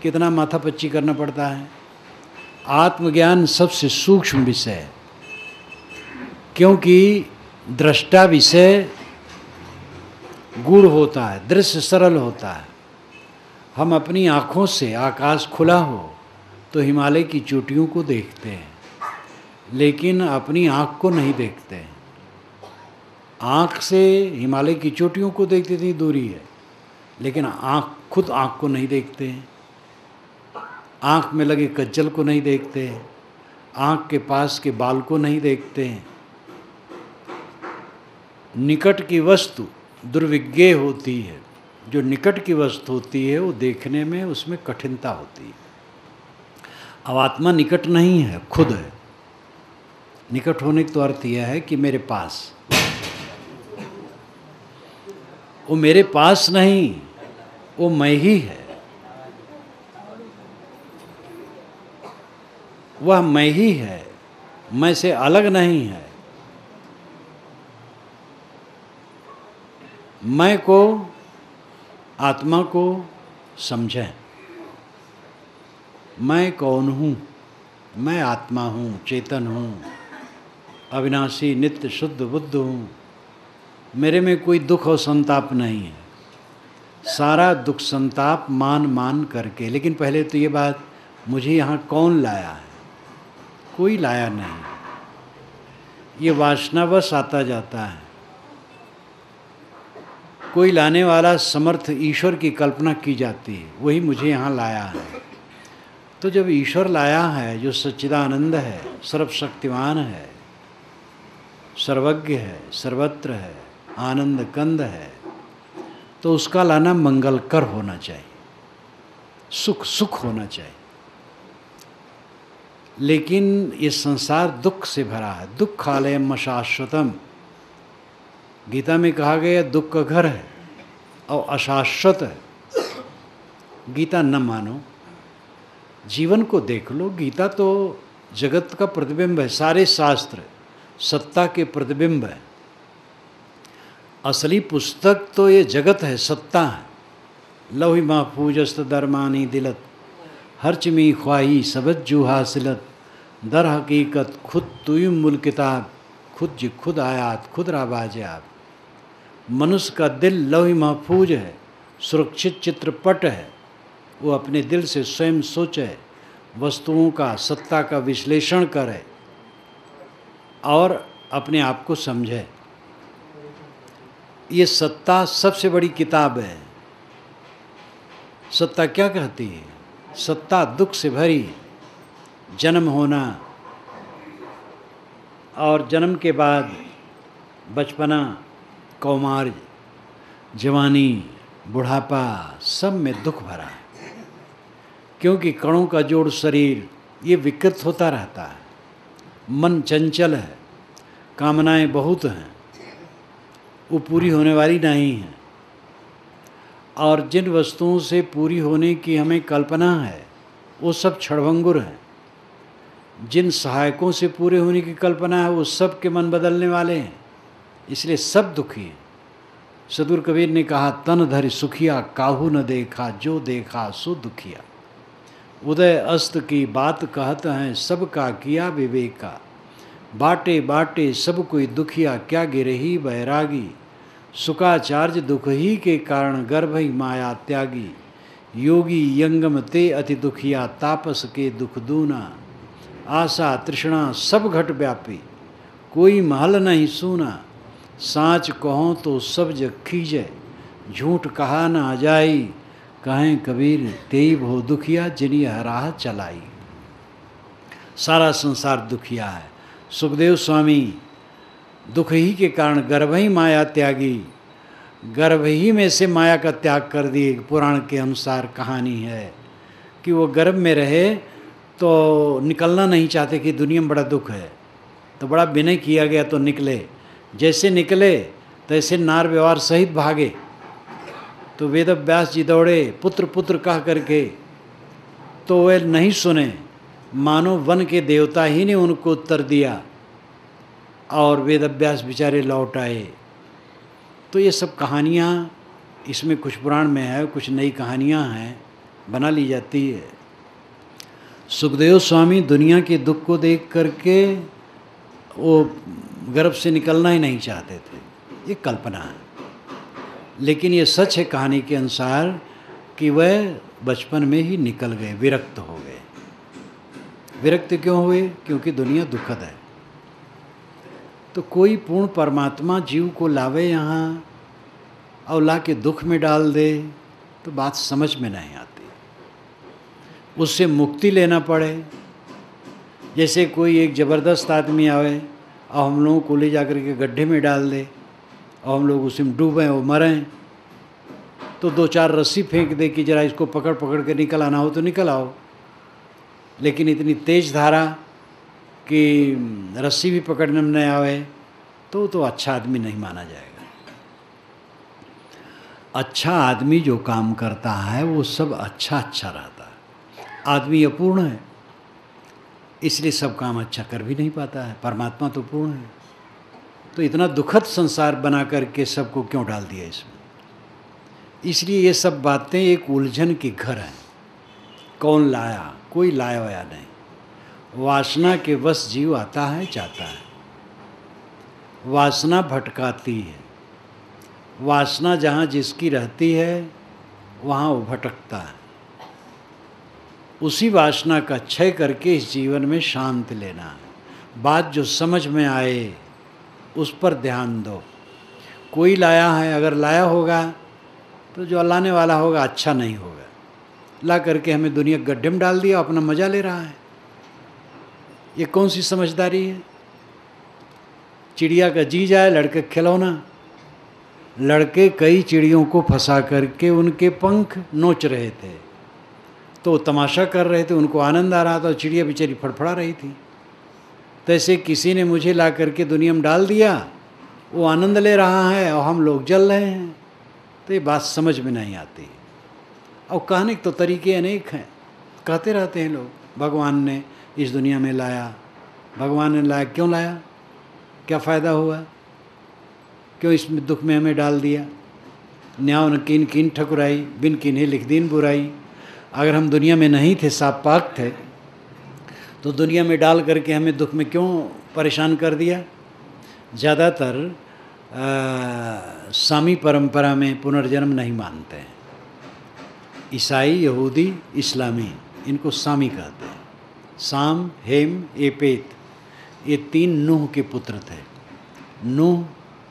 कितना माथापच्ची करना पड़ता है। आत्मज्ञान सबसे सूक्ष्म विषय है, क्योंकि दृष्टा विषय गूढ़ होता है, दृश्य सरल होता है। हम अपनी आँखों से आकाश खुला हो तो हिमालय की चोटियों को देखते हैं, लेकिन अपनी आँख को नहीं देखते हैं। आँख से हिमालय की चोटियों को देखते इतनी दूरी है, लेकिन खुद आँख को नहीं देखते हैं। आँख में लगे कज्जल को नहीं देखते हैं, आँख के पास के बाल को नहीं देखते हैं। निकट की वस्तु दुर्विज्ञेय होती है। जो निकट की वस्तु होती है वो देखने में उसमें कठिनता होती है। अब आत्मा निकट नहीं है, खुद है। निकट होने का तो अर्थ यह है कि मेरे पास, वो मेरे पास नहीं, वो मैं ही है। वह मैं ही है, मैं से अलग नहीं है। मैं को, आत्मा को समझें। मैं कौन हूँ? मैं आत्मा हूँ, चेतन हूँ, अविनाशी, नित्य, शुद्ध बुद्ध हूँ। मेरे में कोई दुख और संताप नहीं है। सारा दुख संताप मान मान करके, लेकिन पहले तो ये बात, मुझे यहाँ कौन लाया है? कोई लाया नहीं। ये वासनावश आता जाता है। कोई लाने वाला समर्थ ईश्वर की कल्पना की जाती है, वही मुझे यहाँ लाया है। तो जब ईश्वर लाया है, जो सच्चिदानंद है, सर्वशक्तिमान है, सर्वज्ञ है, सर्वत्र है, आनंद कंद है, तो उसका लाना मंगलकर होना चाहिए, सुख सुख होना चाहिए। लेकिन ये संसार दुख से भरा है। दुखालयम अशाश्वतम, गीता में कहा गया दुख का घर है और अशाश्वत है। गीता न मानो, जीवन को देख लो। गीता तो जगत का प्रतिबिंब है। सारे शास्त्र सत्ता के प्रतिबिंब है। असली पुस्तक तो ये जगत है, सत्ता है। लौहि महफूजस्त दरमानी दिलत, हरचमी ख्वाही सबज्जू हासिलत, दर हकीकत खुद तुयुम मुल किताब, खुद जी खुद आयात खुद राबाज आप। मनुष्य का दिल लौहि महफूज है, सुरक्षित चित्रपट है। वो अपने दिल से स्वयं सोचे, वस्तुओं का, सत्ता का विश्लेषण करे और अपने आप को समझे। ये सत्ता सबसे बड़ी किताब है। सत्ता क्या कहती है? सत्ता दुख से भरी, जन्म होना और जन्म के बाद बचपना, कौमार, जवानी, बुढ़ापा, सब में दुख भरा है। क्योंकि कणों का जोड़ शरीर ये विकृत होता रहता है। मन चंचल है, कामनाएं बहुत हैं, वो पूरी होने वाली नहीं हैं। और जिन वस्तुओं से पूरी होने की हमें कल्पना है वो सब क्षणभंगुर हैं। जिन सहायकों से पूरे होने की कल्पना है वो सब के मन बदलने वाले हैं, इसलिए सब दुखी हैं। सदगुरु कबीर ने कहा, तन धरि सुखिया काहू न देखा, जो देखा सो दुखिया। उदय अस्त की बात कहत हैं, सबका किया विवेका। बाटे बाटे सब कोई दुखिया, क्या गिरही बैरागी। सुखाचार्य दुख ही के कारण गर्भ ही माया त्यागी। योगी यंगम ते अति दुखिया, तापस के दुख दूना। आशा तृष्णा सब घट व्यापी, कोई महल नहीं सूना। साँच कहो तो सब जग खींचे, झूठ कहा न अजाई। कहें कबीर तेई भो दुखिया, जिनी राह चलाई। सारा संसार दुखिया है। सुखदेव स्वामी दुख ही के कारण गर्भ ही माया त्यागी, गर्भ ही में से माया का त्याग कर दिए। पुराण के अनुसार कहानी है कि वो गर्भ में रहे तो निकलना नहीं चाहते कि दुनिया में बड़ा दुख है, तो बड़ा विनय किया गया तो निकले। जैसे निकले तैसे नार व्यवहार सहित भागे, तो वेद व्यास जी दौड़े पुत्र पुत्र कह करके, तो वे नहीं सुने। मानो वन के देवता ही ने उनको उत्तर दिया और वेद व्यास बेचारे लौट आए। तो ये सब कहानियाँ इसमें कुछ पुराण में है, कुछ नई कहानियाँ हैं। बना ली जाती है। सुखदेव स्वामी दुनिया के दुख को देख करके वो गर्भ से निकलना ही नहीं चाहते थे, ये कल्पना है। लेकिन ये सच है कहानी के अनुसार कि वह बचपन में ही निकल गए, विरक्त हो गए। विरक्त क्यों हुए? क्योंकि दुनिया दुखद है। तो कोई पूर्ण परमात्मा जीव को लावे यहाँ और ला के दुख में डाल दे तो बात समझ में नहीं आती। उससे मुक्ति लेना पड़े। जैसे कोई एक ज़बरदस्त आदमी आवे और हम लोगों को ले जाकर के गड्ढे में डाल दे और हम लोग उसमें डूबें और मरें, तो 2-4 रस्सी फेंक दे कि जरा इसको पकड़ पकड़ के निकल आना हो तो निकल आओ। लेकिन इतनी तेज़ धारा कि रस्सी भी पकड़ने में नहीं आवे तो अच्छा आदमी नहीं माना जाएगा। अच्छा आदमी जो काम करता है वो सब अच्छा रहता है। आदमी अपूर्ण है, इसलिए सब काम अच्छा कर भी नहीं पाता है। परमात्मा तो पूर्ण है, तो इतना दुखद संसार बना करके सबको क्यों डाल दिया इसमें? इसलिए ये सब बातें एक उलझन की घर हैं। कौन लाया? कोई लाया हुआ नहीं। वासना के वश जीव आता है, जाता है। वासना भटकाती है। वासना जहाँ जिसकी रहती है वहाँ वो भटकता है। उसी वासना का क्षय करके इस जीवन में शांति लेना है। बात जो समझ में आए उस पर ध्यान दो। कोई लाया है, अगर लाया होगा तो जो लाने वाला होगा अच्छा नहीं होगा। ला करके हमें दुनिया गड्ढे में डाल दिया, अपना मज़ा ले रहा है। ये कौन सी समझदारी है? चिड़िया का जी जाए लड़के खिलौना। लड़के कई चिड़ियों को फंसा करके उनके पंख नोच रहे थे, तो तमाशा कर रहे थे, उनको आनंद आ रहा था, चिड़िया बेचारी फड़फड़ा रही थी। तैसे किसी ने मुझे ला करके दुनिया में डाल दिया, वो आनंद ले रहा है और हम लोग जल रहे हैं। तो ये बात समझ में नहीं आती। और कहने के तो तरीके अनेक हैं, कहते रहते हैं लोग भगवान ने इस दुनिया में लाया, भगवान ने लाया। क्यों लाया? क्या फ़ायदा हुआ? क्यों इसमें दुख में हमें डाल दिया? न्याव न कीन कीन ठकुराई, बिन कीन्हे लिख दीन बुराई। अगर हम दुनिया में नहीं थे, साफ पाक थे, तो दुनिया में डाल करके हमें दुख में क्यों परेशान कर दिया? ज़्यादातर सामी परंपरा में पुनर्जन्म नहीं मानते हैं। ईसाई, यहूदी, इस्लामी, इनको सामी कहते हैं। साम, हेम, एपेत, ये 3 नूह के पुत्र थे। नूह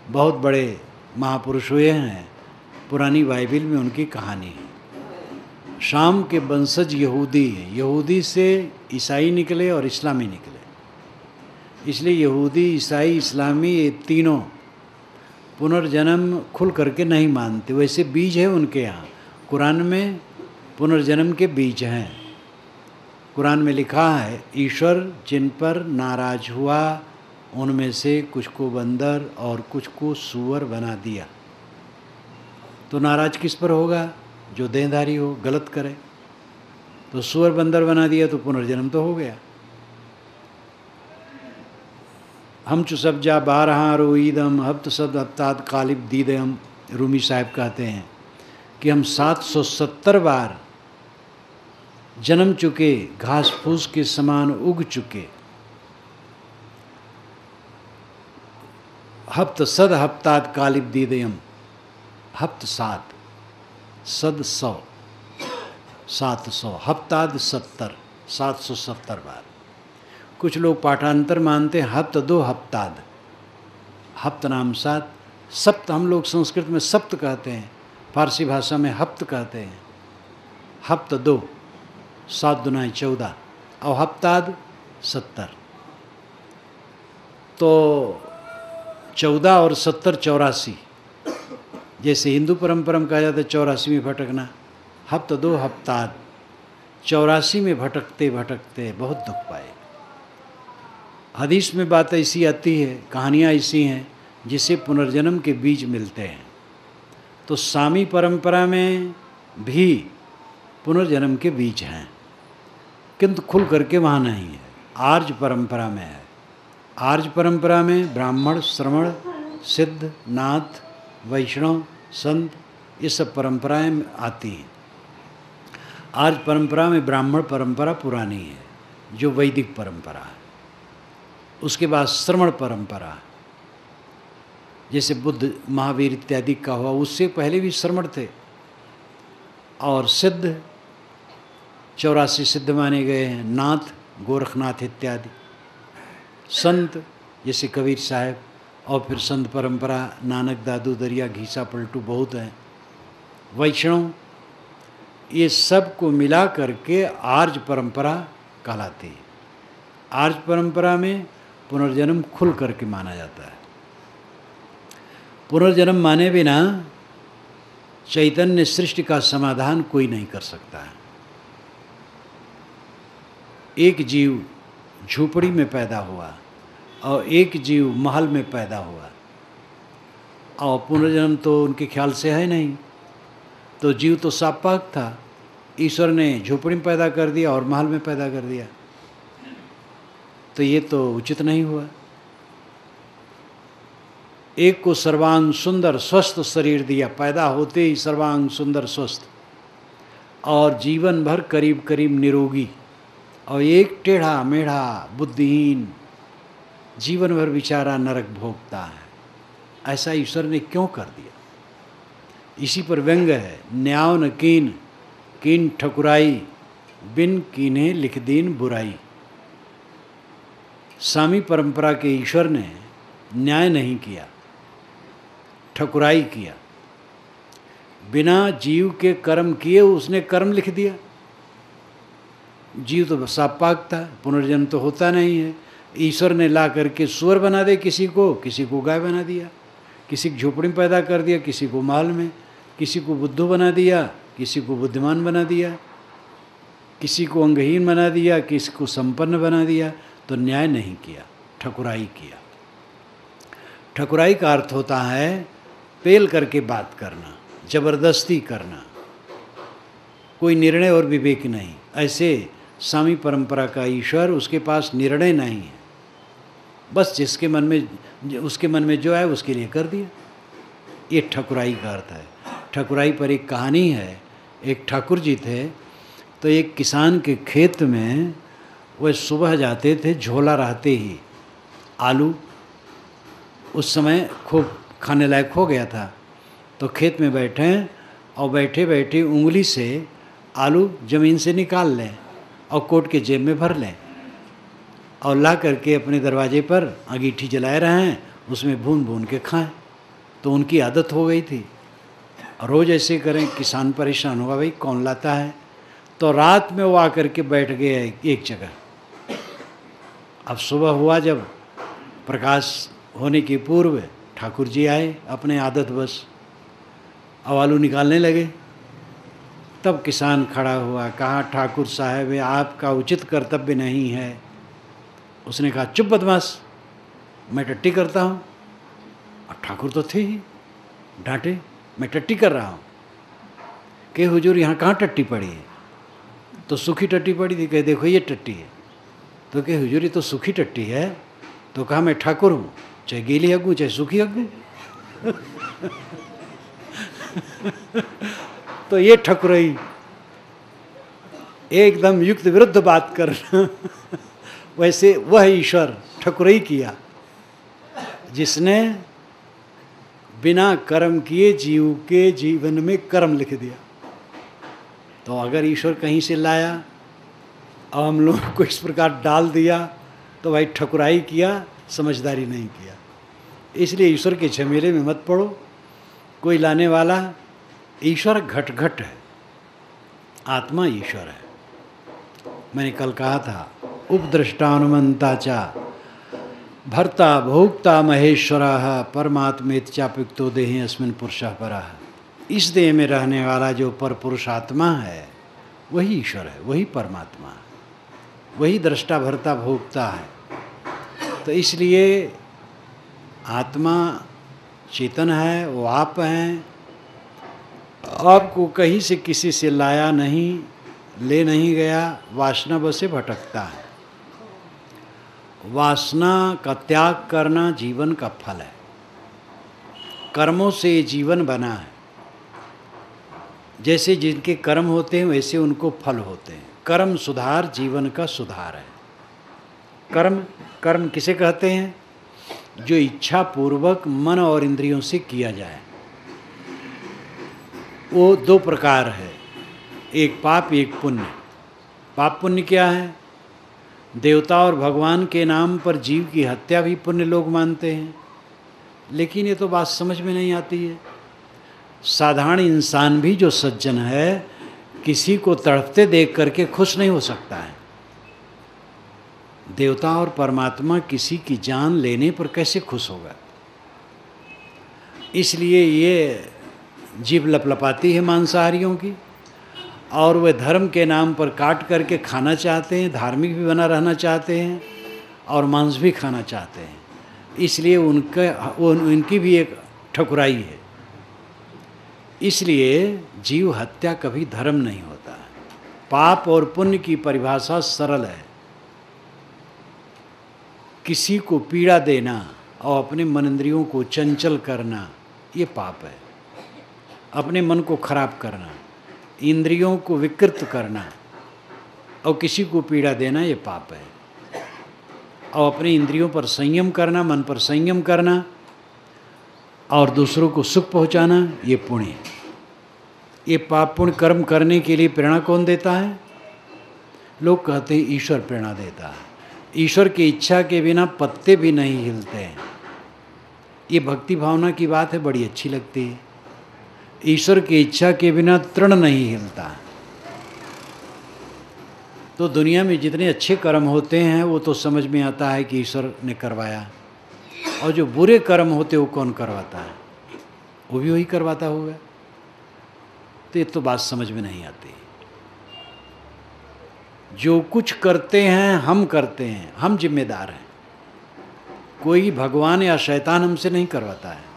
बहुत बड़े महापुरुष हुए हैं, पुरानी बाइबिल में उनकी कहानी है। शाम के वंशज यहूदी हैं, यहूदी से ईसाई निकले और इस्लामी निकले। इसलिए यहूदी, ईसाई, इस्लामी ये तीनों पुनर्जन्म खुल करके नहीं मानते। वैसे बीज है उनके यहाँ, कुरान में पुनर्जन्म के बीज हैं। कुरान में लिखा है, ईश्वर जिन पर नाराज हुआ उनमें से कुछ को बंदर और कुछ को सूअर बना दिया। तो नाराज किस पर होगा? जो देहधारी हो, गलत करे। तो सूअर बंदर बना दिया तो पुनर्जन्म तो हो गया। हम चु सब जा बारहा रोईदम हफ्त सद हफ्ताद कालिब दीदम। रूमी साहब कहते हैं कि हम 770 बार जन्म चुके, घास फूस के समान उग चुके। हफ्त सद हफ्ताद कालिब दीदयम, हफ्त 7, सद 100, 700, हफ्ताद 70, 770 बार। कुछ लोग पाठांतर मानते हैं हफ्त 2 हफ्ताद, हफ्त नाम 7, सप्त हम लोग संस्कृत में सप्त कहते हैं, फारसी भाषा में हफ्त कहते हैं। हफ्त 2, 7 दुनाई 14 और हफ्ताद 70। तो 14 और 70 84। जैसे हिंदू परंपरा में कहा जाता है 84 में भटकना। हफ्त 2 हफ्ताद 84 में भटकते भटकते बहुत दुख पाए। हदीस में बात ऐसी आती है, कहानियाँ ऐसी हैं जिससे पुनर्जन्म के बीज मिलते हैं। तो सामी परंपरा में भी पुनर्जन्म के बीज हैं, किंतु खुल करके वहाँ नहीं है। आर्य परंपरा में है। आर्य परंपरा में ब्राह्मण, श्रमण, सिद्ध, नाथ, वैष्णव, संत, ये सब परंपराएं आती हैं। आर्य परंपरा में ब्राह्मण परंपरा पुरानी है, जो वैदिक परंपरा है। उसके बाद श्रमण परंपरा है, जैसे बुद्ध महावीर इत्यादि का हुआ, उससे पहले भी श्रमण थे। और सिद्ध 84 सिद्ध माने गए हैं, नाथ गोरखनाथ इत्यादि। संत जैसे कबीर साहब, और फिर संत परंपरा नानक दादू दरिया घीसा पलटू बहुत हैं। वैष्णव, ये सब को मिला करके आर्य परंपरा कहलाती है। आर्य परंपरा में पुनर्जन्म खुल करके माना जाता है। पुनर्जन्म माने बिना चैतन्य सृष्टि का समाधान कोई नहीं कर सकता है। एक जीव झोपड़ी में पैदा हुआ और एक जीव महल में पैदा हुआ, और पुनर्जन्म तो उनके ख्याल से है नहीं। तो जीव तो सापाक था, ईश्वर ने झोपड़ी में पैदा कर दिया और महल में पैदा कर दिया, तो ये तो उचित नहीं हुआ। एक को सर्वांग सुंदर स्वस्थ शरीर दिया, पैदा होते ही सर्वांग सुंदर स्वस्थ, और जीवन भर करीब करीब निरोगी, और एक टेढ़ा मेढ़ा बुद्धिहीन जीवन भर बेचारा नरक भोगता है। ऐसा ईश्वर ने क्यों कर दिया? इसी पर व्यंग है, न्याय न कीन कीन ठकुराई, बिन कीन्हे लिख दीन बुराई। स्वामी परंपरा के ईश्वर ने न्याय नहीं किया, ठकुराई किया। बिना जीव के कर्म किए उसने कर्म लिख दिया। जीव तो सापाक था, पुनर्जन्म तो होता नहीं है। ईश्वर ने ला करके सुअर बना दे किसी को गाय बना दिया, किसी को झोपड़ी में पैदा कर दिया, किसी को महल में, किसी को बुद्धू बना दिया, किसी को बुद्धिमान बना दिया, किसी को अंगहीन बना दिया, किसी को संपन्न बना दिया। तो न्याय नहीं किया, ठकुराई किया। ठकुराई का अर्थ होता है पेल करके बात करना, जबरदस्ती करना, कोई निर्णय और विवेक नहीं। ऐसे स्वामी परंपरा का ईश्वर, उसके पास निर्णय नहीं है, बस जिसके मन में उसके मन में जो है उसके लिए कर दिया। ये ठकुराई का अर्थ है। ठकुराई पर एक कहानी है। एक ठाकुर जी थे, तो एक किसान के खेत में वह सुबह जाते थे, झोला रहते ही आलू उस समय खूब खाने लायक हो गया था, तो खेत में बैठे और बैठे बैठे उंगली से आलू ज़मीन से निकाल लें और कोट के जेब में भर लें, और ला करके अपने दरवाजे पर अंगीठी जलाए रहे हैं, उसमें भून भून के खाएं। तो उनकी आदत हो गई थी, रोज़ ऐसे करें। किसान परेशान हुआ, भाई कौन लाता है? तो रात में वो आकर के बैठ गए एक जगह। अब सुबह हुआ, जब प्रकाश होने के पूर्व ठाकुर जी आए अपने आदत बस, अब आलू निकालने लगे। तब किसान खड़ा हुआ, कहा ठाकुर साहब ये आपका उचित कर्तव्य नहीं है। उसने कहा चुप बदमाश, मैं टट्टी करता हूँ। और ठाकुर तो थे ही, डांटे मैं टट्टी कर रहा हूँ। कि हुजूर यहाँ कहाँ टट्टी पड़ी है? तो सूखी टट्टी पड़ी थी। कहे देखो ये टट्टी है। तो कहे हुजूर ये तो सूखी टट्टी है। तो कहा मैं ठाकुर हूँ, चाहे गीली हगू चाहे सूखी हगू। तो ये ठकुराई, एकदम युक्त विरुद्ध बात करना। वैसे वह ईश्वर ठकुराई किया जिसने बिना कर्म किए जीव के जीवन में कर्म लिख दिया। तो अगर ईश्वर कहीं से लाया और हम लोग को इस प्रकार डाल दिया, तो भाई ठकुराई किया, समझदारी नहीं किया। इसलिए ईश्वर के झमेले में मत पड़ो। कोई लाने वाला, ईश्वर घट घट है, आत्मा ईश्वर है। मैंने कल कहा था, उपदृष्टानुमंता चा भर्ता भोक्ता महेश्वरः परमात्मेति चाप्युक्तो देहि अस्मिन् पुरुषः परः। इस देह में रहने वाला जो पर पुरुष आत्मा है वही ईश्वर है, वही परमात्मा है, वही दृष्टा भर्ता भोक्ता है। तो इसलिए आत्मा चेतन है, वो आप हैं। आपको कहीं से किसी से लाया नहीं, ले नहीं गया, वासना बस से भटकता है। वासना का त्याग करना जीवन का फल है। कर्मों से जीवन बना है। जैसे जिनके कर्म होते हैं वैसे उनको फल होते हैं। कर्म सुधार जीवन का सुधार है। कर्म कर्म किसे कहते हैं? जो इच्छा पूर्वक मन और इंद्रियों से किया जाए। वो दो प्रकार है, एक पाप एक पुण्य। पाप पुण्य क्या है? देवता और भगवान के नाम पर जीव की हत्या भी पुण्य लोग मानते हैं, लेकिन ये तो बात समझ में नहीं आती है। साधारण इंसान भी जो सज्जन है किसी को तड़पते देख करके खुश नहीं हो सकता है। देवता और परमात्मा किसी की जान लेने पर कैसे खुश होगा? इसलिए ये जीभ लपलपाती है मांसाहारियों की, और वे धर्म के नाम पर काट करके खाना चाहते हैं, धार्मिक भी बना रहना चाहते हैं और मांस भी खाना चाहते हैं। इसलिए उनकी भी एक ठकुराई है। इसलिए जीव हत्या कभी धर्म नहीं होता। पाप और पुण्य की परिभाषा सरल है। किसी को पीड़ा देना और अपने मन इंद्रियों को चंचल करना ये पाप है। अपने मन को खराब करना, इंद्रियों को विकृत करना और किसी को पीड़ा देना ये पाप है। और अपने इंद्रियों पर संयम करना, मन पर संयम करना और दूसरों को सुख पहुंचाना ये पुण्य है। ये पाप पुण्य कर्म करने के लिए प्रेरणा कौन देता है? लोग कहते हैं ईश्वर प्रेरणा देता है। ईश्वर की इच्छा के बिना पत्ते भी नहीं हिलते हैं। ये भक्ति भावना की बात है, बड़ी अच्छी लगती है। ईश्वर की इच्छा के बिना तृण नहीं हिलता। तो दुनिया में जितने अच्छे कर्म होते हैं वो तो समझ में आता है कि ईश्वर ने करवाया, और जो बुरे कर्म होते वो कौन करवाता है? वो भी वही करवाता होगा। तो ये तो बात समझ में नहीं आती। जो कुछ करते हैं हम करते हैं, हम जिम्मेदार हैं। कोई भगवान या शैतान हमसे नहीं करवाता है।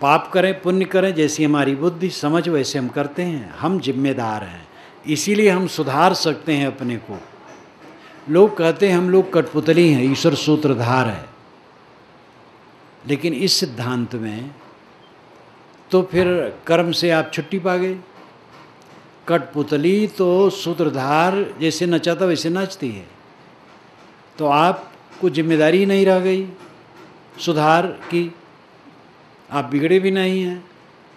पाप करें पुण्य करें, जैसी हमारी बुद्धि समझ वैसे हम करते हैं। हम जिम्मेदार हैं, इसीलिए हम सुधार सकते हैं अपने को। लोग कहते हैं हम लोग कठपुतली हैं, ईश्वर सूत्रधार है। लेकिन इस सिद्धांत में तो फिर कर्म से आप छुट्टी पा गए। कठपुतली तो सूत्रधार जैसे नचाता वैसे नाचती है, तो आपको जिम्मेदारी नहीं रह गई सुधार की। आप बिगड़े भी नहीं हैं,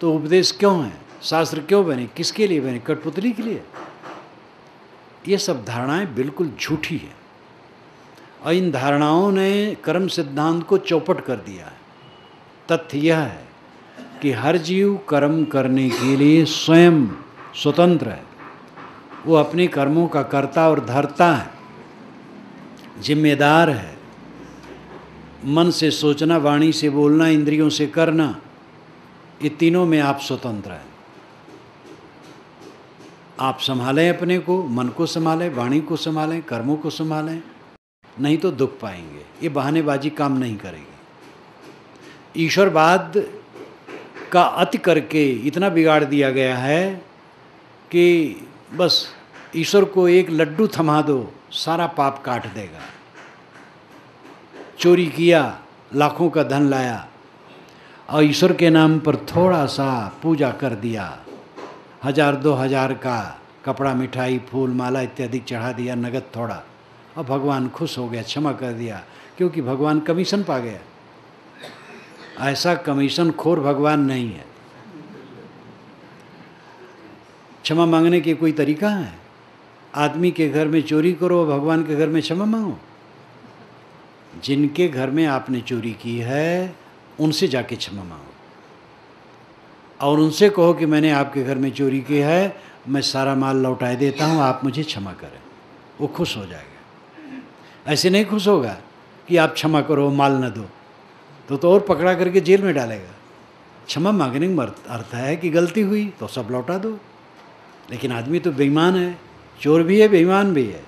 तो उपदेश क्यों है? शास्त्र क्यों बने? किसके लिए बने? कठपुतली के लिए? ये सब धारणाएं बिल्कुल झूठी है, और इन धारणाओं ने कर्म सिद्धांत को चौपट कर दिया है। तथ्य यह है कि हर जीव कर्म करने के लिए स्वयं स्वतंत्र है। वो अपने कर्मों का कर्ता और धर्ता है, जिम्मेदार है। मन से सोचना, वाणी से बोलना, इंद्रियों से करना, ये तीनों में आप स्वतंत्र हैं। आप संभालें अपने को, मन को संभालें, वाणी को संभालें, कर्मों को संभालें, नहीं तो दुख पाएंगे। ये बहानेबाजी काम नहीं करेगी। ईश्वरवाद का अति करके इतना बिगाड़ दिया गया है कि बस ईश्वर को एक लड्डू थमा दो, सारा पाप काट देगा। चोरी किया, लाखों का धन लाया, और ईश्वर के नाम पर थोड़ा सा पूजा कर दिया, 1000-2000 का कपड़ा, मिठाई, फूल, माला इत्यादि चढ़ा दिया, नगद थोड़ा, और भगवान खुश हो गया, क्षमा कर दिया, क्योंकि भगवान कमीशन पा गया। ऐसा कमीशन खोर भगवान नहीं है। क्षमा मांगने के कोई तरीका है? आदमी के घर में चोरी करो, भगवान के घर में क्षमा मांगो? जिनके घर में आपने चोरी की है उनसे जाके क्षमा मांगो, और उनसे कहो कि मैंने आपके घर में चोरी की है, मैं सारा माल लौटाए देता हूँ, आप मुझे क्षमा करें। वो खुश हो जाएगा। ऐसे नहीं खुश होगा कि आप क्षमा करो, माल न दो, तो और पकड़ा करके जेल में डालेगा। क्षमा मांगने का अर्थ है कि गलती हुई तो सब लौटा दो। लेकिन आदमी तो बेईमान है, चोर भी है, बेईमान भी है।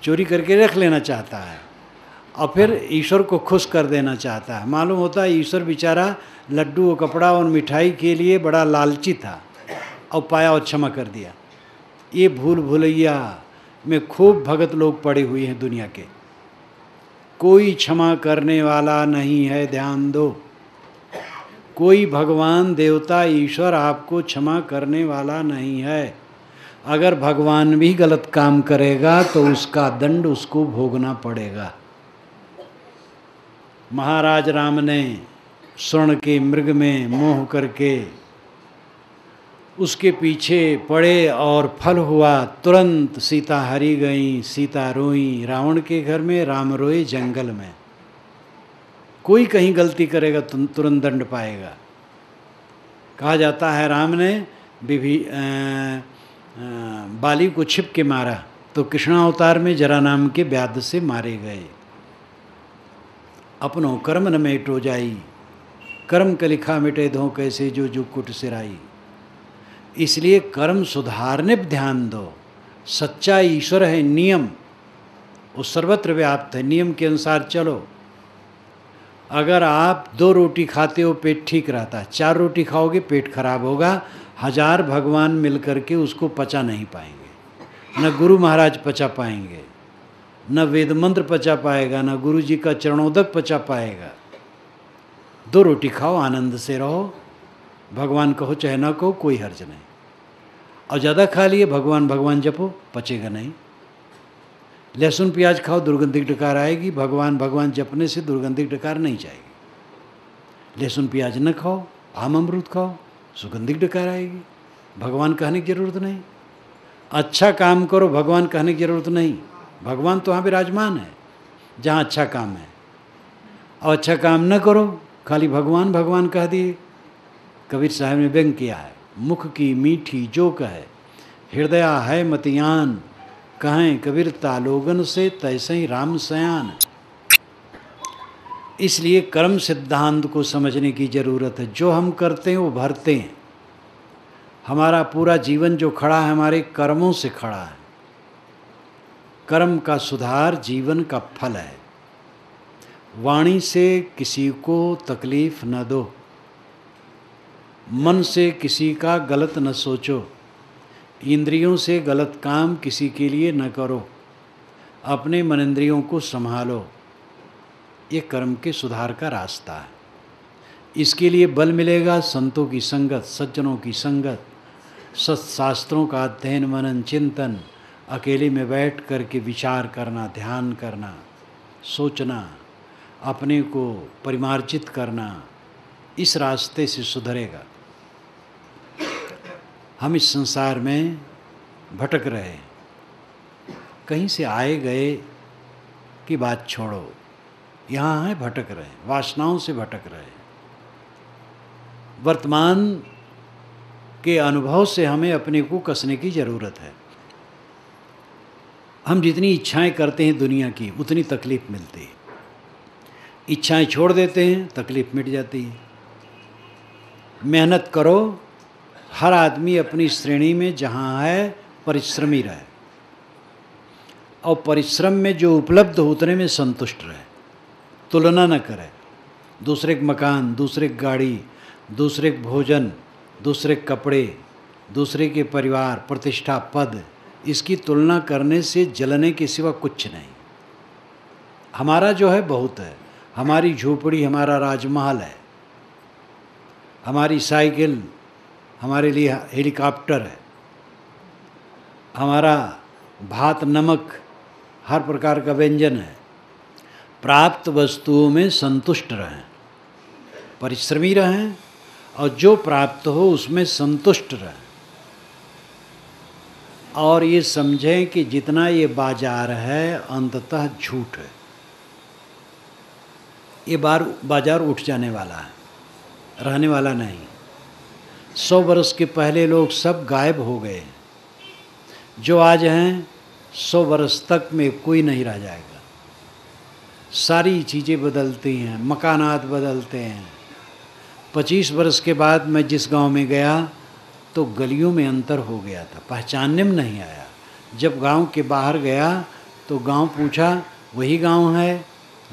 चोरी करके रख लेना चाहता है और फिर ईश्वर को खुश कर देना चाहता है। मालूम होता है ईश्वर बेचारा लड्डू और कपड़ा और मिठाई के लिए बड़ा लालची था, और पाया और क्षमा कर दिया। ये भूल भुलैया में खूब भगत लोग पड़े हुए हैं दुनिया के। कोई क्षमा करने वाला नहीं है, ध्यान दो। कोई भगवान देवता ईश्वर आपको क्षमा करने वाला नहीं है। अगर भगवान भी गलत काम करेगा तो उसका दंड उसको भोगना पड़ेगा। महाराज राम ने स्वर्ण के मृग में मोह करके उसके पीछे पड़े और फल हुआ। तुरंत सीता हरी गई, सीता रोई रावण के घर में, राम रोए जंगल में। कोई कहीं गलती करेगा तो तुरंत दंड पाएगा। कहा जाता है राम ने बाली को छिप के मारा तो कृष्णावतार में जरा नाम के व्याध से मारे गए। अपनों कर्म न मेटो जाई, कर्म के लिखा मिटे धो कैसे जो जो कुट सिराई। इसलिए कर्म सुधारने पर ध्यान दो। सच्चा ईश्वर है, नियम वो सर्वत्र व्याप्त है, नियम के अनुसार चलो। अगर आप 2 रोटी खाते हो पेट ठीक रहता है, 4 रोटी खाओगे पेट खराब होगा। 1000 भगवान मिल करके उसको पचा नहीं पाएंगे। न गुरु महाराज पचा पाएंगे, न वेद मंत्र पचा पाएगा, न गुरु जी का चरणोदक पचा पाएगा। 2 रोटी खाओ, आनंद से रहो, भगवान कहो चाहे ना कहो कोई हर्ज नहीं। और ज़्यादा खा लिए भगवान भगवान जपो, पचेगा नहीं। लहसुन प्याज खाओ दुर्गंधिक डकार आएगी, भगवान भगवान जपने से दुर्गंधिक डकार नहीं जाएगी। लहसुन प्याज न खाओ, आम अमरूद खाओ, सुगंधिक डकार आएगी। भगवान कहने की जरूरत नहीं। अच्छा काम करो, भगवान कहने की जरूरत नहीं। भगवान तो वहाँ विराजमान है जहाँ अच्छा काम है। और अच्छा काम न करो, खाली भगवान भगवान कह दिए। कबीर साहब ने व्यंग किया है, मुख की मीठी जो कहे हृदया है मतियान, कहें कबीर तालोगन से तैसे ही राम सयान। इसलिए कर्म सिद्धांत को समझने की जरूरत है। जो हम करते हैं वो भरते हैं। हमारा पूरा जीवन जो खड़ा है हमारे कर्मों से खड़ा है। कर्म का सुधार जीवन का फल है। वाणी से किसी को तकलीफ न दो, मन से किसी का गलत न सोचो, इंद्रियों से गलत काम किसी के लिए न करो, अपने मन इंद्रियों को संभालो। ये कर्म के सुधार का रास्ता है। इसके लिए बल मिलेगा संतों की संगत, सज्जनों की संगत, सत्शास्त्रों का अध्ययन मनन चिंतन, अकेले में बैठ कर के विचार करना, ध्यान करना, सोचना, अपने को परिमार्जित करना। इस रास्ते से सुधरेगा। हम इस संसार में भटक रहे, कहीं से आए गए की बात छोड़ो, यहाँ हैं भटक रहे, वासनाओं से भटक रहे। वर्तमान के अनुभव से हमें अपने को कसने की ज़रूरत है। हम जितनी इच्छाएं करते हैं दुनिया की उतनी तकलीफ मिलती है। इच्छाएं छोड़ देते हैं, तकलीफ मिट जाती है। मेहनत करो, हर आदमी अपनी श्रेणी में जहाँ है परिश्रमी रहे और परिश्रम में जो उपलब्ध हो उतने में संतुष्ट रहे, तुलना न करे। दूसरे के मकान, दूसरे की गाड़ी, दूसरे के भोजन, दूसरे के कपड़े, दूसरे के परिवार, प्रतिष्ठा, पद, इसकी तुलना करने से जलने के सिवा कुछ नहीं। हमारा जो है बहुत है। हमारी झोपड़ी हमारा राजमहल है, हमारी साइकिल हमारे लिए हेलीकॉप्टर है, हमारा भात नमक हर प्रकार का व्यंजन है। प्राप्त वस्तुओं में संतुष्ट रहें, परिश्रमी रहें और जो प्राप्त हो उसमें संतुष्ट रहें। और ये समझें कि जितना ये बाजार है अंततः झूठ है। ये बाजार उठ जाने वाला है, रहने वाला नहीं। 100 वर्ष के पहले लोग सब गायब हो गए। जो आज हैं 100 वर्ष तक में कोई नहीं रह जाएगा। सारी चीज़ें बदलती हैं, मकानात बदलते हैं। 25 वर्ष के बाद मैं जिस गांव में गया तो गलियों में अंतर हो गया था, पहचानने में नहीं आया। जब गांव के बाहर गया तो गांव पूछा वही गांव है,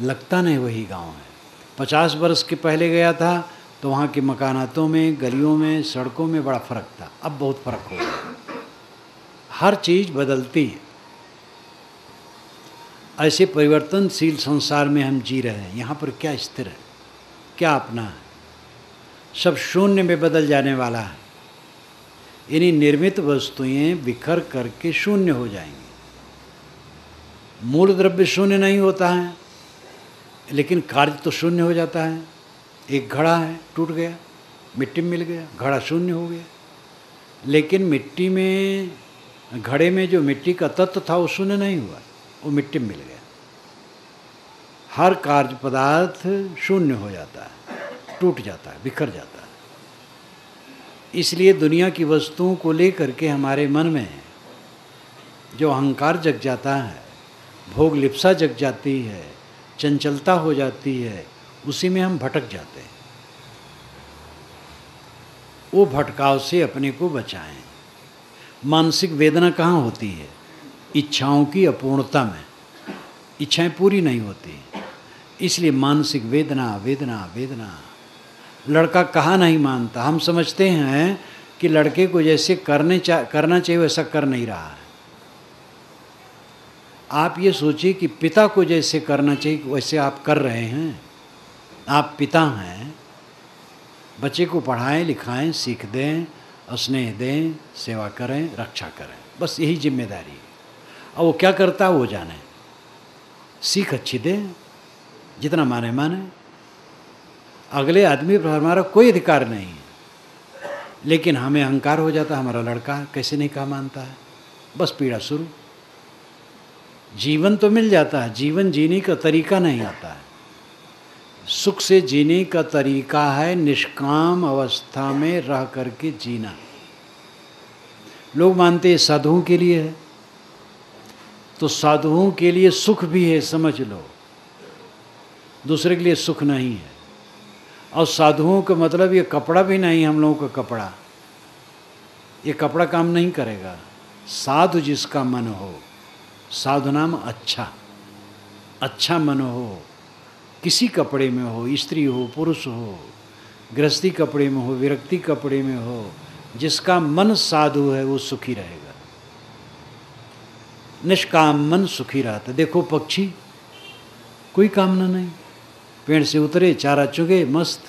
लगता नहीं वही गांव है। 50 वर्ष के पहले गया था तो वहाँ के मकानातों में, गलियों में, सड़कों में बड़ा फ़र्क था। अब बहुत फ़र्क हो गया। हर चीज़ बदलती है। ऐसे परिवर्तनशील संसार में हम जी रहे हैं। यहाँ पर क्या स्थिर है, क्या अपना है? सब शून्य में बदल जाने वाला है। यानी निर्मित वस्तुएं बिखर करके शून्य हो जाएंगी। मूल द्रव्य शून्य नहीं होता है, लेकिन कार्य तो शून्य हो जाता है। एक घड़ा है, टूट गया, मिट्टी में मिल गया, घड़ा शून्य हो गया। लेकिन मिट्टी में, घड़े में जो मिट्टी का तत्व था वो शून्य नहीं हुआ, वो मिट्टी में मिल गया। हर कार्य पदार्थ शून्य हो जाता है, टूट जाता है, बिखर जाता है। इसलिए दुनिया की वस्तुओं को लेकर के हमारे मन में जो अहंकार जग जाता है, भोग लिप्सा जग जाती है, चंचलता हो जाती है, उसी में हम भटक जाते हैं। वो भटकाव से अपने को बचाएं। मानसिक वेदना कहाँ होती है? इच्छाओं की अपूर्णता में। इच्छाएं पूरी नहीं होती, इसलिए मानसिक वेदना वेदना वेदना। लड़का कहाँ नहीं मानता। हम समझते हैं कि लड़के को जैसे करना चाहिए वैसा कर नहीं रहा है। आप ये सोचिए कि पिता को जैसे करना चाहिए वैसे आप कर रहे हैं। आप पिता हैं, बच्चे को पढ़ाएं लिखाएं, सीख दें, स्नेह दें, सेवा करें, रक्षा करें, बस यही जिम्मेदारी है। अब वो क्या करता है वो जाने। सीख अच्छी दें, जितना माने माने। अगले आदमी पर हमारा कोई अधिकार नहीं है, लेकिन हमें अहंकार हो जाता है, हमारा लड़का कैसे नहीं कहा मानता है, बस पीड़ा शुरू। जीवन तो मिल जाता है, जीवन जीने का तरीका नहीं आता है। सुख से जीने का तरीका है निष्काम अवस्था में रह करके जीना। लोग मानते हैं साधुओं के लिए है, तो साधुओं के लिए सुख भी है, समझ लो। दूसरे के लिए सुख नहीं है। और साधुओं का मतलब ये कपड़ा भी नहीं, हम लोगों का कपड़ा, ये कपड़ा काम नहीं करेगा। साधु जिसका मन हो, साधु नाम अच्छा, अच्छा मन हो, किसी कपड़े में हो, स्त्री हो पुरुष हो, गृहस्थी कपड़े में हो, विरक्ति कपड़े में हो, जिसका मन साधु है वो सुखी रहेगा। निष्काम मन सुखी रहता। देखो पक्षी, कोई कामना नहीं, पेड़ से उतरे, चारा चुगे, मस्त।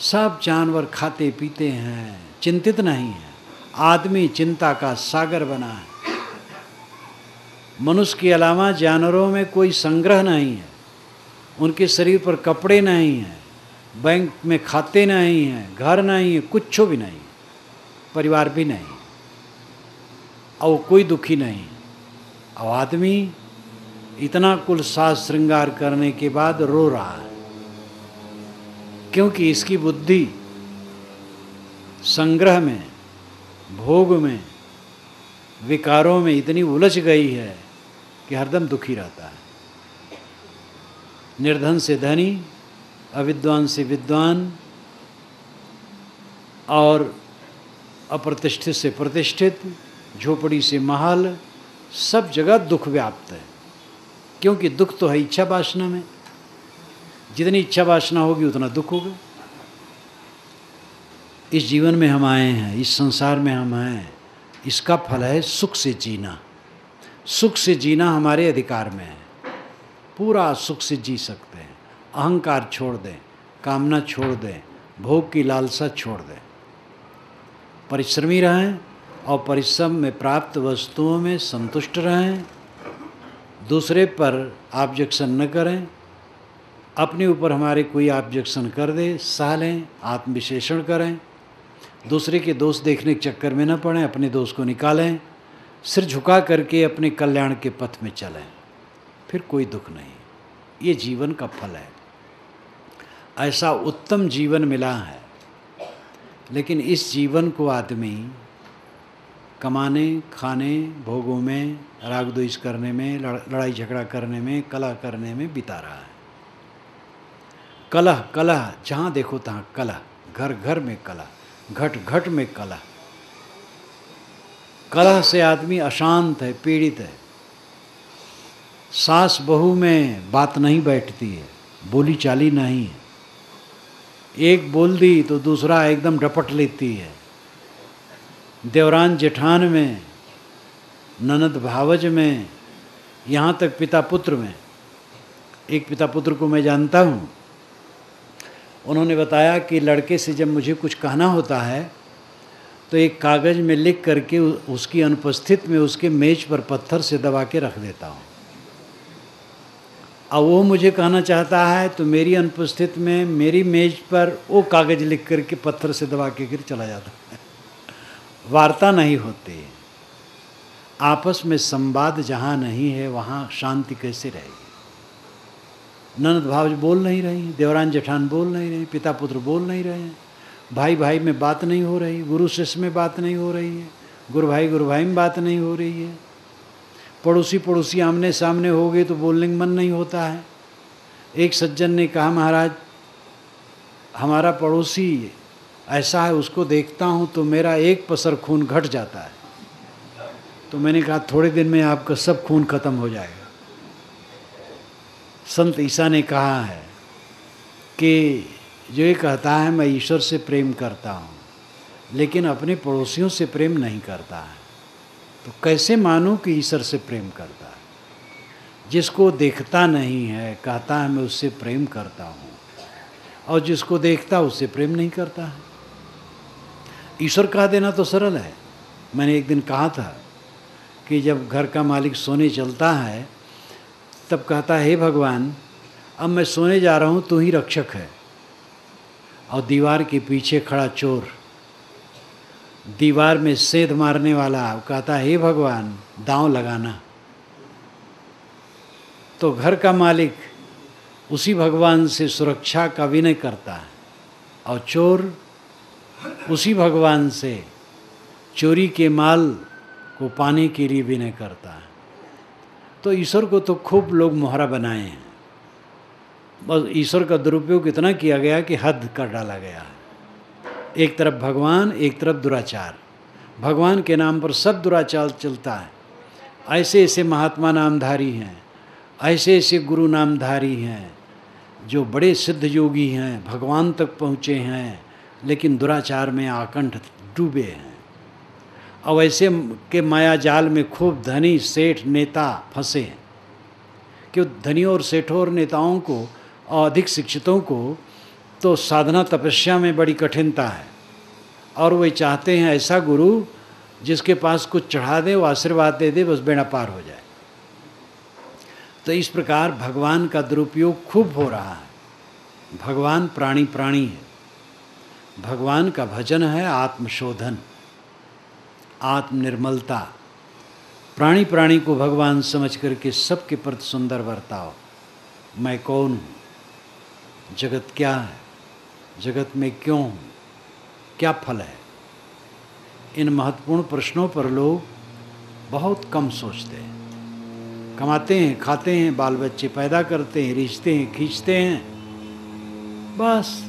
सब जानवर खाते पीते हैं, चिंतित नहीं है। आदमी चिंता का सागर बना है। मनुष्य के अलावा जानवरों में कोई संग्रह नहीं है, उनके शरीर पर कपड़े नहीं हैं, बैंक में खाते नहीं हैं, घर नहीं है, कुछ भी नहीं, परिवार भी नहीं, और कोई दुखी नहीं। और आदमी इतना कुल साज श्रृंगार करने के बाद रो रहा है, क्योंकि इसकी बुद्धि संग्रह में, भोग में, विकारों में इतनी उलझ गई है कि हरदम दुखी रहता है। निर्धन से धनी, अविद्वान से विद्वान, और अप्रतिष्ठित से प्रतिष्ठित, झोपड़ी से महल, सब जगह दुख व्याप्त है। क्योंकि दुख तो है इच्छा वासना में। जितनी इच्छा वासना होगी उतना दुख होगा। इस जीवन में हम आए हैं, इस संसार में हम हैं, इसका फल है सुख से जीना। सुख से जीना हमारे अधिकार में है। पूरा सुख से जी सकते हैं। अहंकार छोड़ दें, कामना छोड़ दें, भोग की लालसा छोड़ दें। परिश्रमी रहें और परिश्रम में प्राप्त वस्तुओं में संतुष्ट रहें। दूसरे पर ऑब्जेक्शन न करें। अपने ऊपर हमारे कोई ऑब्जेक्शन कर दे, सह लें, आत्मविश्लेषण करें। दूसरे के दोष देखने के चक्कर में न पड़ें, अपने दोष को निकालें। सिर झुका करके अपने कल्याण के पथ में चलें, फिर कोई दुख नहीं। ये जीवन का फल है। ऐसा उत्तम जीवन मिला है, लेकिन इस जीवन को आदमी कमाने, खाने, भोगों में, राग द्वेष करने में, लड़ाई झगड़ा करने में, कलह करने में बिता रहा है। कलह कलह, जहाँ देखो तहाँ कलह, घर घर में कलह, घट घट में कलह। कलह से आदमी अशांत है, पीड़ित है। सास बहू में बात नहीं बैठती है, बोली चाली नहीं है। एक बोल दी तो दूसरा एकदम डपट लेती है। देवरान जेठान में, ननद भावज में, यहाँ तक पिता पुत्र में। एक पिता पुत्र को मैं जानता हूँ, उन्होंने बताया कि लड़के से जब मुझे कुछ कहना होता है तो एक कागज़ में लिख करके उसकी अनुपस्थित में उसके मेज पर पत्थर से दबा के रख देता हूँ। अब वो मुझे कहना चाहता है तो मेरी अनुपस्थित में मेरी मेज पर वो कागज़ लिख करके पत्थर से दबा के गिर चला जाता है। वार्ता नहीं होती, आपस में संवाद जहाँ नहीं है वहाँ शांति कैसे रहेगी। ननद भाव बोल नहीं रही, देवरान जेठान बोल नहीं रही, पिता पुत्र बोल नहीं रहे हैं, भाई भाई में बात नहीं हो रही, गुरु शिष्य में बात नहीं हो रही है, गुरु भाई में बात नहीं हो रही है, पड़ोसी पड़ोसी आमने सामने हो गए तो बोलने का मन नहीं होता है। एक सज्जन ने कहा, महाराज हमारा पड़ोसी ऐसा है, उसको देखता हूँ तो मेरा एक पसर खून घट जाता है। तो मैंने कहा थोड़े दिन में आपका सब खून खत्म हो जाएगा। संत ईसा ने कहा है कि जो ये कहता है मैं ईश्वर से प्रेम करता हूँ लेकिन अपने पड़ोसियों से प्रेम नहीं करता है, तो कैसे मानूं कि ईश्वर से प्रेम करता है। जिसको देखता नहीं है कहता है मैं उससे प्रेम करता हूँ, और जिसको देखता उससे प्रेम नहीं करता है। ईश्वर कह देना तो सरल है। मैंने एक दिन कहा था कि जब घर का मालिक सोने चलता है तब कहता है, हे भगवान अब मैं सोने जा रहा हूँ, तू ही रक्षक है। और दीवार के पीछे खड़ा चोर, दीवार में सेंध मारने वाला, कहता है हे भगवान दांव लगाना। तो घर का मालिक उसी भगवान से सुरक्षा का विनय करता है और चोर उसी भगवान से चोरी के माल को पाने के लिए विनय करता है। तो ईश्वर को तो खूब लोग मोहरा बनाए हैं, बस ईश्वर का दुरुपयोग इतना किया गया कि हद कर डाला गया है। एक तरफ भगवान, एक तरफ दुराचार। भगवान के नाम पर सब दुराचार चलता है। ऐसे ऐसे महात्मा नामधारी हैं, ऐसे ऐसे गुरु नामधारी हैं जो बड़े सिद्ध योगी हैं, भगवान तक पहुँचे हैं, लेकिन दुराचार में आकंठ डूबे हैं। और ऐसे के माया जाल में खूब धनी सेठ नेता फंसे हैं कि धनियों और सेठों और नेताओं को और अधिक शिक्षितों को तो साधना तपस्या में बड़ी कठिनता है, और वे चाहते हैं ऐसा गुरु जिसके पास कुछ चढ़ा दे, वो आशीर्वाद दे दे, बस बेड़ा पार हो जाए। तो इस प्रकार भगवान का दुरुपयोग खूब हो रहा है। भगवान प्राणी है। भगवान का भजन है आत्मशोधन, आत्मनिर्मलता। प्राणी को भगवान समझ करके सबके प्रति सुंदर बर्ताव। मैं कौन हूँ, जगत क्या है, जगत में क्यों हूँ, क्या फल है। इन महत्वपूर्ण प्रश्नों पर लोग बहुत कम सोचते हैं। कमाते हैं, खाते हैं, बाल बच्चे पैदा करते हैं, रिश्ते हैं, खींचते हैं, बस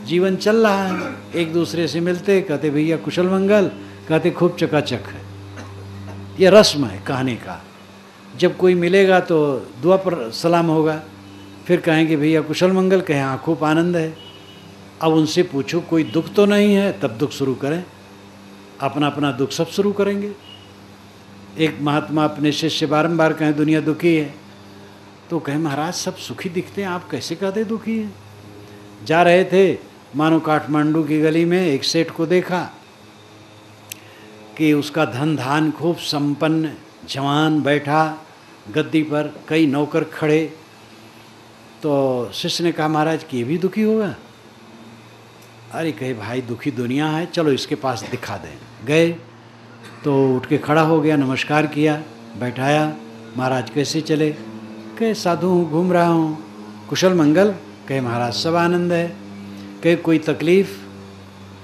जीवन चल रहा है। एक दूसरे से मिलते, कहते भैया कुशल मंगल, कहते खूब चकाचक है। ये रस्म है कहने का। जब कोई मिलेगा तो दुआ पर सलाम होगा, फिर कहेंगे भैया कुशल मंगल, कहें हाँ खूब आनंद है। अब उनसे पूछो कोई दुख तो नहीं है, तब दुख शुरू करें। अपना अपना दुख सब शुरू करेंगे। एक महात्मा अपने शिष्य बारंबार कहें दुनिया दुखी है, तो कहें महाराज सब सुखी दिखते हैं, आप कैसे कहते दुखी है। जा रहे थे मानो काठमांडू की गली में, एक सेठ को देखा कि उसका धन धान खूब संपन्न, जवान बैठा गद्दी पर, कई नौकर खड़े। तो शिष्य ने कहा महाराज कि ये भी दुखी होगा। अरे कहे भाई दुखी दुनिया है, चलो इसके पास दिखा दें। गए तो उठ के खड़ा हो गया, नमस्कार किया, बैठाया। महाराज कैसे चले? कहे साधु हूँ, घूम रहा हूँ। कुशल मंगल? कहे महाराज सब आनंद है। कहे कोई तकलीफ़?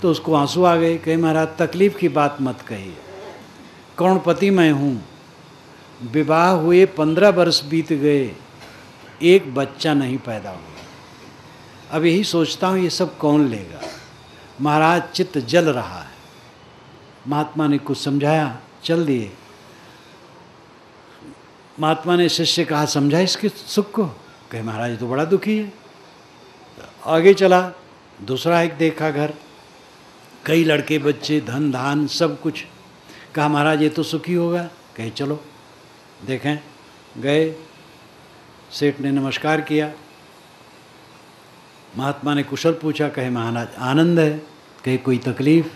तो उसको आंसू आ गए। कहे महाराज तकलीफ़ की बात मत कहिए, करोड़पति मैं हूँ, विवाह हुए 15 वर्ष बीत गए, एक बच्चा नहीं पैदा हुआ। अब यही सोचता हूँ ये सब कौन लेगा। महाराज चित्त जल रहा है। महात्मा ने कुछ समझाया, चल दिए। महात्मा ने शिष्य कहा समझा इसके सुख को? कहे महाराज तो बड़ा दुखी है। आगे चला, दूसरा एक देखा घर, कई लड़के बच्चे, धन धान सब कुछ। कहा महाराज ये तो सुखी होगा। कहे चलो देखें। गए, सेठ ने नमस्कार किया, महात्मा ने कुशल पूछा, कहे महाराज आनंद है, कहे कोई तकलीफ़,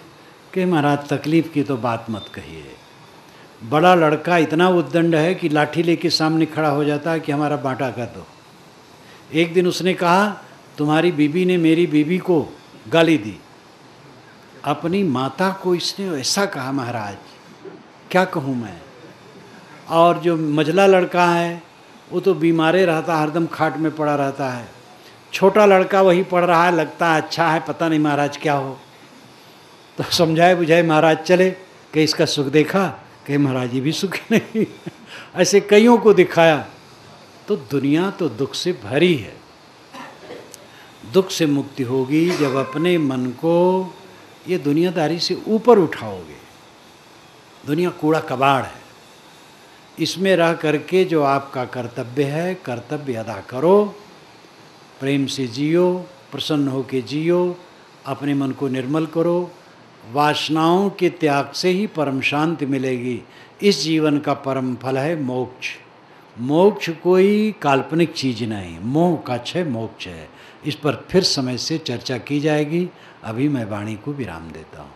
कहे महाराज तकलीफ़ की तो बात मत कहिए। बड़ा लड़का इतना उद्दंड है कि लाठी लेके सामने खड़ा हो जाता है कि हमारा बांटा कर दो। एक दिन उसने कहा, तुम्हारी बीबी ने मेरी बीबी को गाली दी। अपनी माता को इसने ऐसा कहा, महाराज क्या कहूँ मैं। और जो मझला लड़का है वो तो बीमारे रहता, हरदम खाट में पड़ा रहता है। छोटा लड़का वही पढ़ रहा है, लगता है अच्छा है, पता नहीं महाराज क्या हो। तो समझाए बुझाए महाराज चले कि इसका सुख देखा, कि महाराज ये भी सुखी नहीं। ऐसे कईयों को दिखाया। तो दुनिया तो दुख से भरी है। दुख से मुक्ति होगी जब अपने मन को ये दुनियादारी से ऊपर उठाओगे। दुनिया कूड़ा कबाड़ है, इसमें रह करके जो आपका कर्तव्य है, कर्तव्य अदा करो, प्रेम से जियो, प्रसन्न होकर जियो, अपने मन को निर्मल करो। वासनाओं के त्याग से ही परम शांति मिलेगी। इस जीवन का परम फल है मोक्ष। मोक्ष कोई काल्पनिक चीज़ नहीं, मोह का क्षय मोक्ष है। इस पर फिर समय से चर्चा की जाएगी। अभी मैं वाणी को विराम देता हूँ।